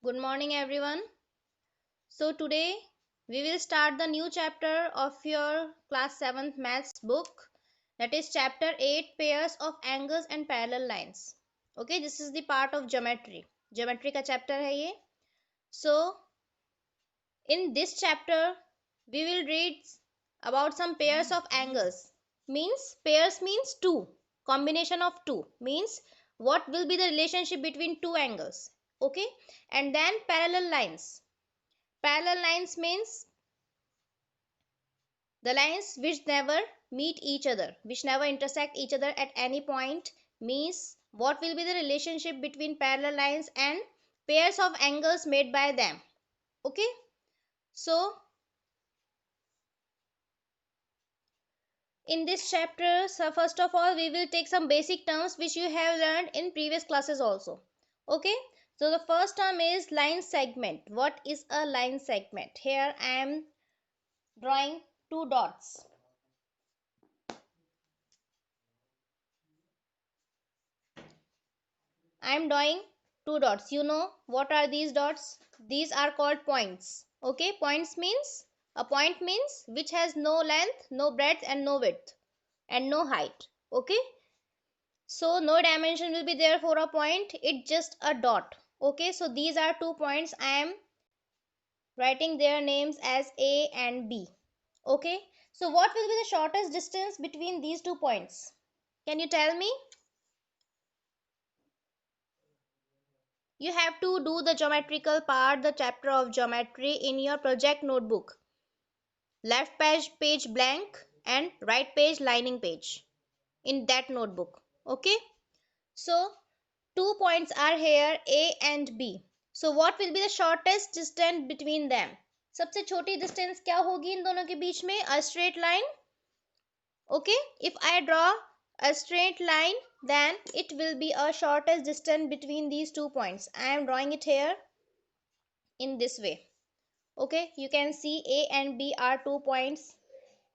Good morning, everyone. So, today we will start the new chapter of your class 7th maths book, that is, chapter 8 pairs of angles and parallel lines. Okay, this is the part of geometry. Geometry का chapter है ये. So, in this chapter, we will read about some pairs of angles. Means, pairs means two. Combination of two. Means, what will be the relationship between two angles. Okay, and then parallel lines. Parallel lines means the lines which never meet each other, which never intersect each other at any point. Means what will be the relationship between parallel lines and pairs of angles made by them. Okay, so in this chapter, so first of all, we will take some basic terms which you have learned in previous classes also. Okay, so the first term is line segment. What is a line segment? Here I am drawing two dots. I am drawing two dots. You know what are these dots? These are called points. Okay, points means a point means which has no length, no breadth, and no width, and no height. Okay, so no dimension will be there for a point. It's just a dot. Okay, so these are 2 points. I am writing their names as A and B. Okay, so what will be the shortest distance between these 2 points? Can you tell me? You have to do the geometrical part, the chapter of geometry in your project notebook. Left page blank and right page lining page in that notebook. Okay, so 2 points are here, A and B. So what will be the shortest distance between them? सबसे छोटी distance क्या होगी इन दोनों के बीच में? A straight line. Okay, if I draw a straight line, then it will be a shortest distance between these 2 points. I am drawing it here in this way. Okay, you can see A and B are 2 points,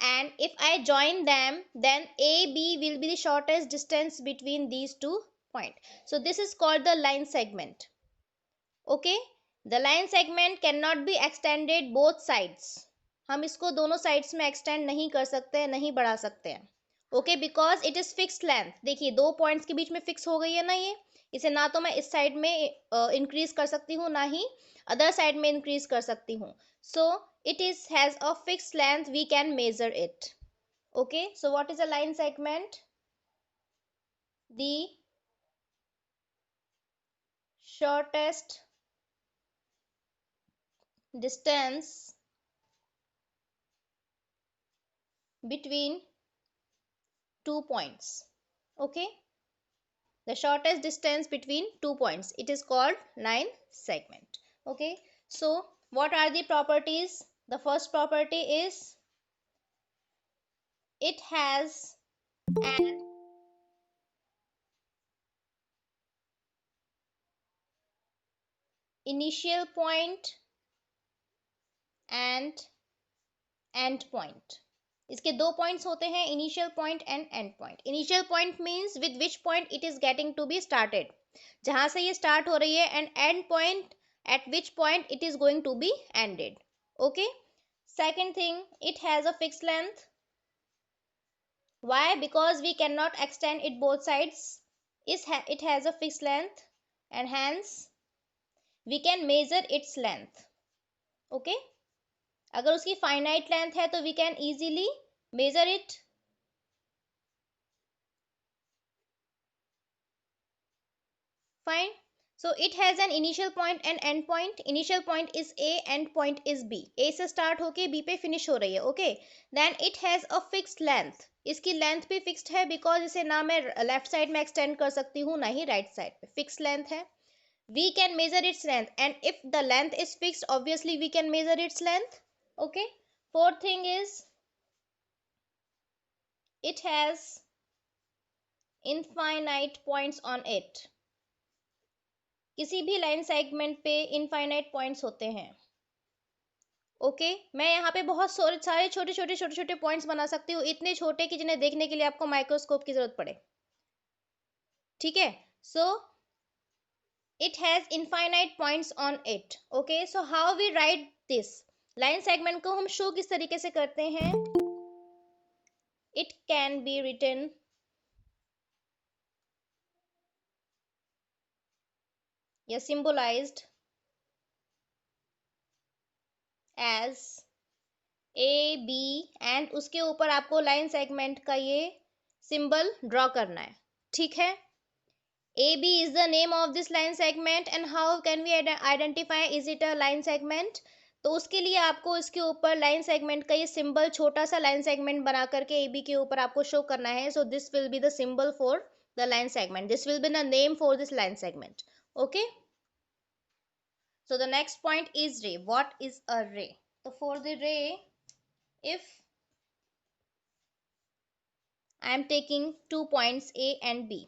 and if I join them, then AB will be the shortest distance between these 2 points. So this is called the line segment. Okay, the line segment cannot be extended both sides. हम इसको दोनों sides में extend नहीं कर सकते हैं, नहीं बढ़ा सकते हैं. Okay, because it is fixed length. देखिए, 2 पॉइंट्स के बीच में फिक्स हो गई है ना ये. इसे ना तो मैं इस साइड में इंक्रीज कर सकती हूँ, ना ही अदर साइड में इंक्रीज कर सकती हूँ. So it is has a fixed length, we can measure it. Okay, so what is a line segment? The shortest distance between 2 points. Okay, the shortest distance between 2 points, it is called line segment. Okay, so what are the properties? The first property is it has an initial point and end point. इसके दो points होते हैं, initial point and end point. Initial point means with which point it is getting to be started, जहां से ये start हो रही है, and end point at which point it is going to be ended. Okay, second thing, it has a fixed length. Why? Because we cannot extend it both sides. It has a fixed length, and hence we can measure its length. Okay, अगर उसकी finite length है तो we can easily measure it. Fine. So it has an initial point and end point. Initial point is A, end point is B. A से start होके B पे finish हो रही है. Okay, then it has a fixed length. इसकी length भी fixed है, because इसे ना मैं left side में extend कर सकती हूँ, ना ही right side पे. Fixed length है. We can measure its length, and if the length is fixed, obviously we can measure its length. Okay, fourth thing is it has infinite points on it. किसी भी line segment पे infinite points होते हैं. Okay, मैं यहाँ पे बहुत सारे छोटे छोटे पॉइंट्स बना सकती हूँ, इतने छोटे कि जिन्हें देखने के लिए आपको माइक्रोस्कोप की जरूरत पड़े. ठीक है, सो it has infinite points on it. Okay, so how we write this? Line segment को हम शो किस तरीके से करते हैं? It can be written या symbolized as A B, and उसके ऊपर आपको लाइन सेगमेंट का ये सिंबल ड्रॉ करना है. ठीक है. AB is the name of this line segment, and how can we identify is it a line segment? तो उसके लिए आपको इसके ऊपर लाइन सेगमेंट का ये सिंबल छोटा सा लाइन सेगमेंट बना करके AB के ऊपर आपको शो करना है. So this will be the symbol for the line segment. This will be the name for this line segment. Okay. So the next point is ray. What is a ray? So for the ray, if I am taking 2 points A and B,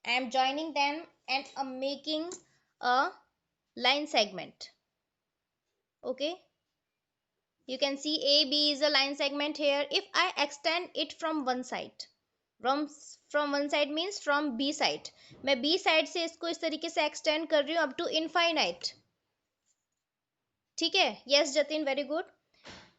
I am joining them and I'm making a line segment. Okay, you can see AB is a line segment here. If I extend it from one side, from one side means from B side, मैं B side से इसको इस तरीके से extend कर रही हूँ up to infinite. ठीक है. Yes Jatin, very good.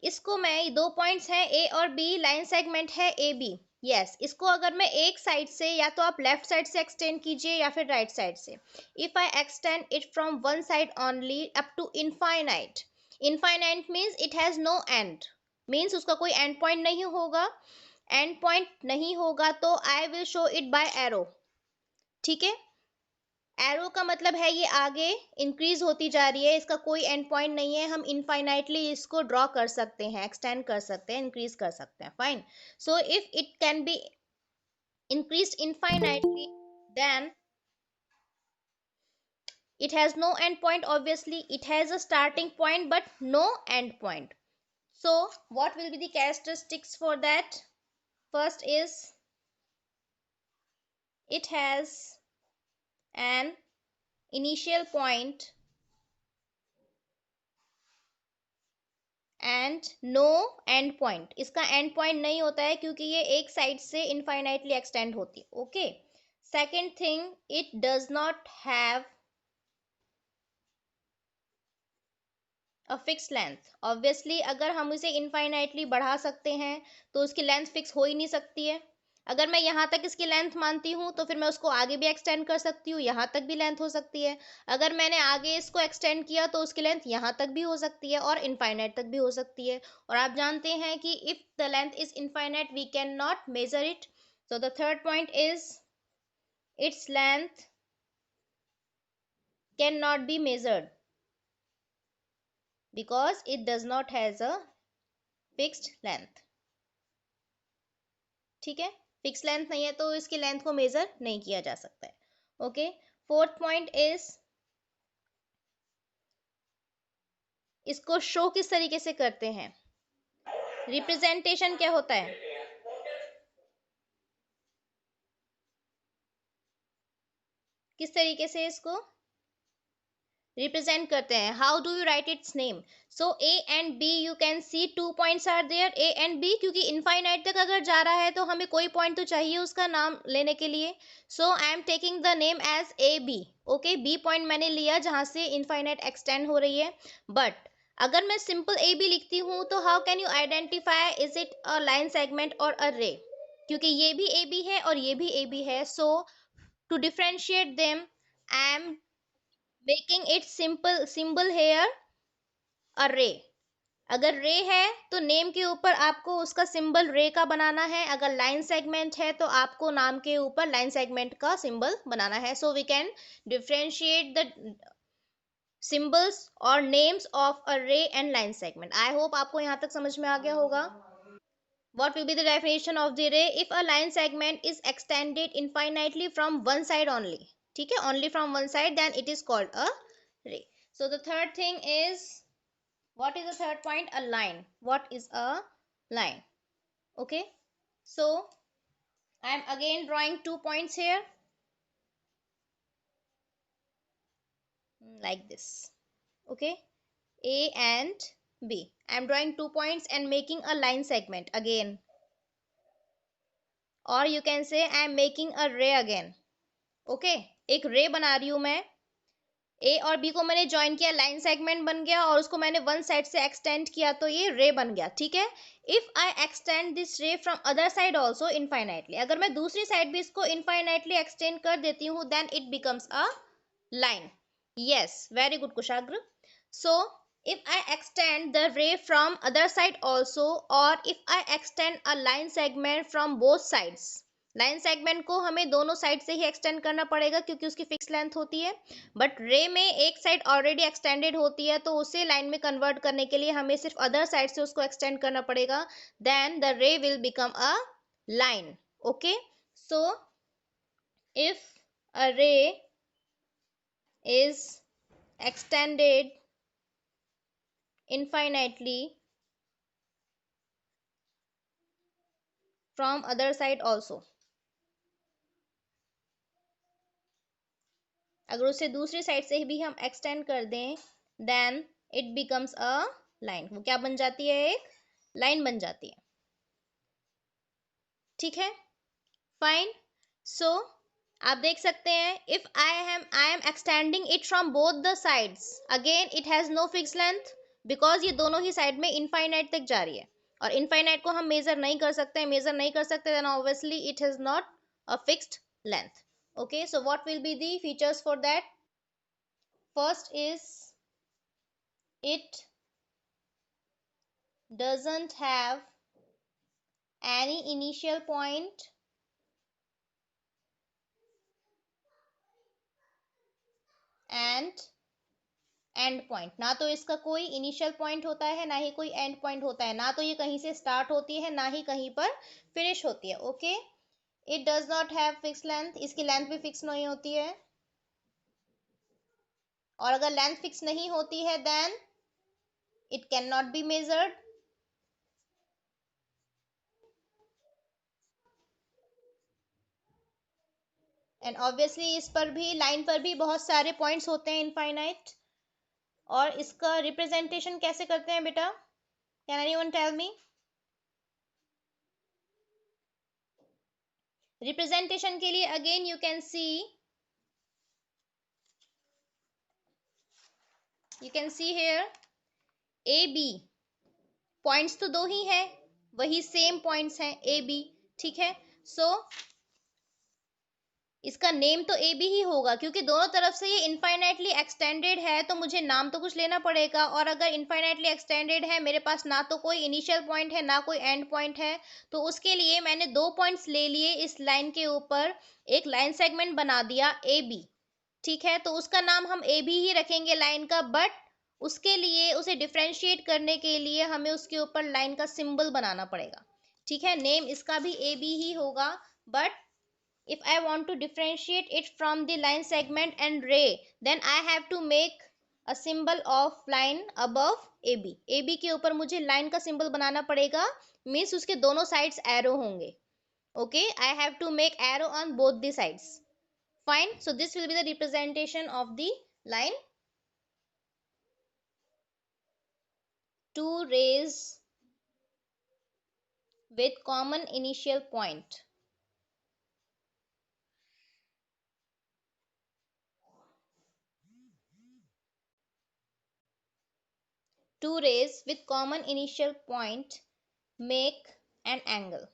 इसको मैं 2 पॉइंट्स हैं ए और बी, लाइन सेगमेंट है ए बी. यस, इसको अगर मैं एक साइड से या तो आप लेफ्ट साइड से एक्सटेंड कीजिए या फिर राइट साइड से. If I extend it from one side only up to infinite. Infinite means it has no end, means उसका कोई एंड पॉइंट नहीं होगा. एंड पॉइंट नहीं होगा तो I will show it by arrow. ठीक है. एरो का मतलब है ये आगे इंक्रीज होती जा रही है, इसका कोई एंड पॉइंट नहीं है. हम इनफाइनाइटली इसको ड्रॉ कर सकते हैं, एक्सटेंड कर सकते हैं, इंक्रीज कर सकते हैं. Fine. So if it can be increased infinitely, then it has no end point. Obviously it has a starting point but no end point. So what will be the characteristics for that? First is it has an initial point and no end point. इसका end point नहीं होता है क्योंकि ये एक side से infinitely extend होती है. Okay. Second thing, it does not have a fix length. Obviously अगर हम इसे इनफाइनाइटली बढ़ा सकते हैं तो उसकी लेंथ फिक्स हो ही नहीं सकती है. अगर मैं यहाँ तक इसकी लेंथ मानती हूँ तो फिर मैं उसको आगे भी एक्सटेंड कर सकती हूँ, यहाँ तक भी लेंथ हो सकती है. अगर मैंने आगे इसको एक्सटेंड किया तो उसकी लेंथ यहाँ तक भी हो सकती है और इनफाइनाइट तक भी हो सकती है. और आप जानते हैं कि if the length is infinite we can not measure it. So the third point is its length can not be measured because it does not has a fixed length. ठीक है. फिक्स लेंथ नहीं है तो इसकी length को major नहीं किया जा सकता है. ओके. फोर्थ पॉइंट इज इसको शो किस तरीके से करते हैं? रिप्रेजेंटेशन क्या होता है? किस तरीके से इसको रिप्रेजेंट करते हैं? How do you write its name? So A and B, you can see 2 points are there, A and B, क्योंकि इनफाइनाइट तक अगर जा रहा है तो हमें कोई पॉइंट तो चाहिए उसका नाम लेने के लिए. So I am taking the name as A B. Okay. B point मैंने लिया जहां से इनफाइनाइट एक्सटेंड हो रही है. बट अगर मैं सिंपल ए बी लिखती हूँ तो how can you identify is it a line segment और अ रे? क्योंकि ये भी ए बी है और ये भी ए बी है. So to differentiate them I am making it simple symbol here a ray. अगर रे है तो नेम के ऊपर आपको उसका सिंबल रे का बनाना है. अगर लाइन सेगमेंट है तो आपको नाम के ऊपर लाइन सेगमेंट का सिंबल बनाना है. So we can differentiate the symbols और names of a ray and line segment. I hope आपको यहाँ तक समझ में आ गया होगा. What will be the definition of the ray? If a line segment is extended infinitely from one side only, ठीक है, only from one side, then it is called a ray. So the third thing is, what is the third point? A line. What is a line? Okay. So I am again drawing 2 points here, like this. Okay. A and B. I am drawing 2 points and making a line segment again. Or you can say I am making a ray again. Okay. एक रे बना रही हूं मैं. ए और B को मैंने join किया, लाइन सेगमेंट बन गया, और उसको मैंने वन साइड से एक्सटेंड किया तो ये रे बन गया, ठीक है। इफ आई एक्सटेंड दिस रे from other side also infinitely, अगर मैं दूसरी साइड भी इसको इनफाइनाइटली एक्सटेंड कर देती हूँ, then it becomes a line. Yes, very good, Kushagra. So, if I extend the ray from other side also, or if I extend a line segment from both sides, line segment को हमें दोनों side से ही extend करना पड़ेगा क्योंकि उसकी fix length होती है, बट रे में एक साइड ऑलरेडी एक्सटेंडेड होती है, तो उसे लाइन में कन्वर्ट करने के लिए हमें सिर्फ अदर साइड से उसको एक्सटेंड करना पड़ेगा, then the ray will become a line. Okay, so if a ray is extended infinitely from other side also, अगर उसे दूसरी साइड से भी हम एक्सटेंड कर दें, then it becomes a line. वो क्या बन जाती है? एक लाइन बन जाती है, ठीक है, फाइन. सो आप देख सकते हैं, if I am extending it from both the sides, again it has no fix length, because ये दोनों ही साइड में इनफाइनाइट तक जा रही है, और इनफाइनाइट को हम मेजर नहीं कर सकते, then obviously it has not a fixed length. Okay, so what will be the features for that? First is it doesn't have any initial point and and point. ना तो इसका कोई इनिशियल पॉइंट होता है, ना ही कोई एंड पॉइंट होता है, ना तो ये कहीं से स्टार्ट होती है, ना ही कहीं पर फिनिश होती है. Okay, it does not have fix length, इसकी लेंथ भी फिक्स नहीं होती है, और अगर लेंथ फिक्स नहीं होती है then it can not be measured. And obviously इस पर भी, लाइन पर भी बहुत सारे पॉइंट्स होते हैं इनफाइनाइट. और इसका रिप्रेजेंटेशन कैसे करते हैं बेटा? Can anyone tell me? Representation के लिए again you can see here A B, points तो दो ही हैं, वही सेम पॉइंट्स हैं ए बी, ठीक है. सो इसका नेम तो ए बी ही होगा, क्योंकि दोनों तरफ से ये इनफाइनाइटली एक्सटेंडेड है, तो मुझे नाम तो कुछ लेना पड़ेगा, और अगर इनफाइनाइटली एक्सटेंडेड है, मेरे पास ना तो कोई इनिशियल पॉइंट है, ना कोई एंड पॉइंट है, तो उसके लिए मैंने दो पॉइंट्स ले लिए इस लाइन के ऊपर, एक लाइन सेगमेंट बना दिया ए बी, ठीक है. तो उसका नाम हम ए बी ही रखेंगे लाइन का, बट उसके लिए उसे डिफ्रेंशिएट करने के लिए हमें उसके ऊपर लाइन का सिंबल बनाना पड़ेगा, ठीक है. नेम इसका भी ए बी ही होगा, but if I want to differentiate it from the line segment and ray, then I have to make a symbol of line above AB. AB के ऊपर मुझे line का symbol बनाना पड़ेगा, means उसके दोनों sides arrow होंगे. Okay, I have to make arrow on both the sides. Fine. So this will be the representation of the line. Two rays with common initial point. Two rays with common initial point make an angle.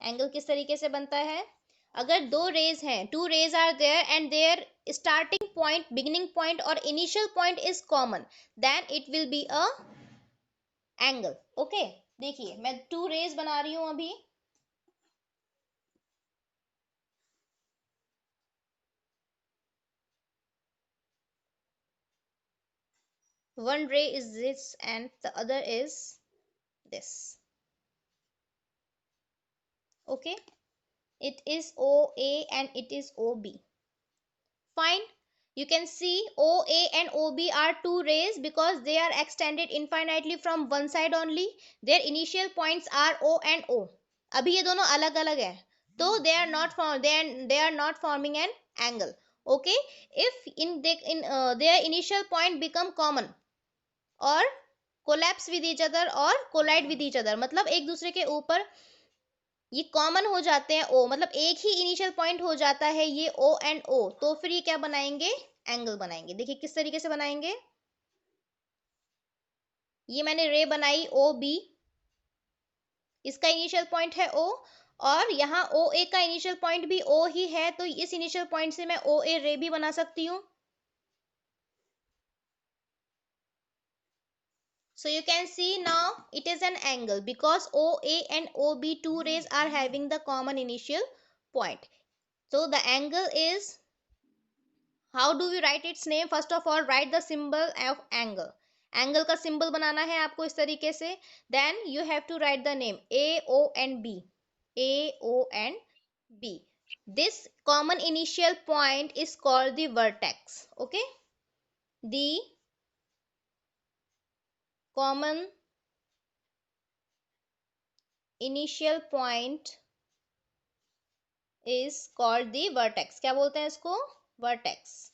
Angle किस तरीके से बनता है? अगर दो rays हैं, two rays are there and there starting point, beginning point और initial point is common, then it will be a angle. Okay, देखिए मैं टू रेज बना रही हूं अभी. वन रे is this and the other is this. Okay, it is OA and it is OB. Fine. You can see OA and OB are two rays because they are extended infinitely from one side only. Their initial points are O and O. अभी ये दोनों अलग अलग है, तो they are not forming an angle. Okay, if their initial point become common or collapse with each other or collide with each other, मतलब एक दूसरे के ऊपर ये कॉमन हो जाते हैं ओ, मतलब एक ही इनिशियल पॉइंट हो जाता है ये ओ एंड ओ, तो फिर ये क्या बनाएंगे, एंगल बनाएंगे। देखिए किस तरीके से बनाएंगे, ये मैंने रे बनाई ओ बी, इसका इनिशियल पॉइंट है ओ, और यहाँ ओ ए का इनिशियल पॉइंट भी ओ ही है, तो इस इनिशियल पॉइंट से मैं ओ ए रे भी बना सकती हूँ। So you can see now it is an angle because OA and OB two rays are having the common initial point. So the angle is, how do we write its name? First of all write the symbol of angle. Angle का symbol बनाना है आपको इस तरीके से. Then you have to write the name A, O and B. A, O and B. This common initial point is called the vertex. Okay. The common initial point is called the vertex. क्या बोलते हैं इसको, vertex,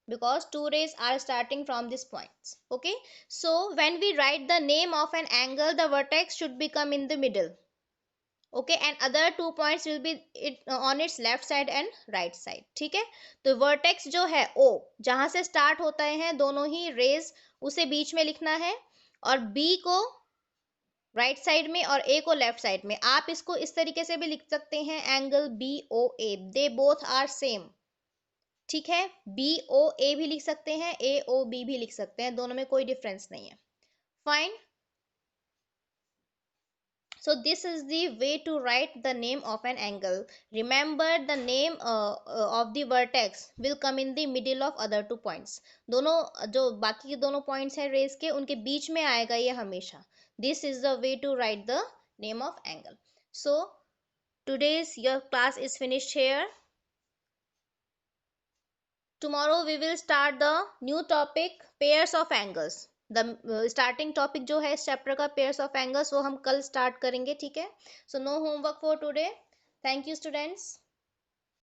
because two rays are starting from this point. Okay, so when we write the name of an angle, the vertex should become in the middle. Okay, and other two points will be on its left side and right side. ठीक है, तो vertex जो है O, जहां से start होता है दोनों ही rays, उसे बीच में लिखना है, और B को राइट साइड में और ए को लेफ्ट साइड में. आप इसको इस तरीके से भी लिख सकते हैं, angle B O A, they both are same. ठीक है, बी ओ ए भी लिख सकते हैं, ए ओ बी भी लिख सकते हैं, दोनों में कोई डिफरेंस नहीं है. Fine. So this is the way to write the name of an angle. Remember the name of the vertex will come in the middle of other two points. दोनों जो बाकी के दोनों points हैं rays के, उनके बीच में आएगा ये हमेशा. This is the way to write the name of angle. So today's your class is finished here. Tomorrow we will start the new topic, pairs of angles. The starting topic जो है इस chapter का pairs of angles, वो हम कल start करेंगे. ठीक है, so no homework for today. Thank you students.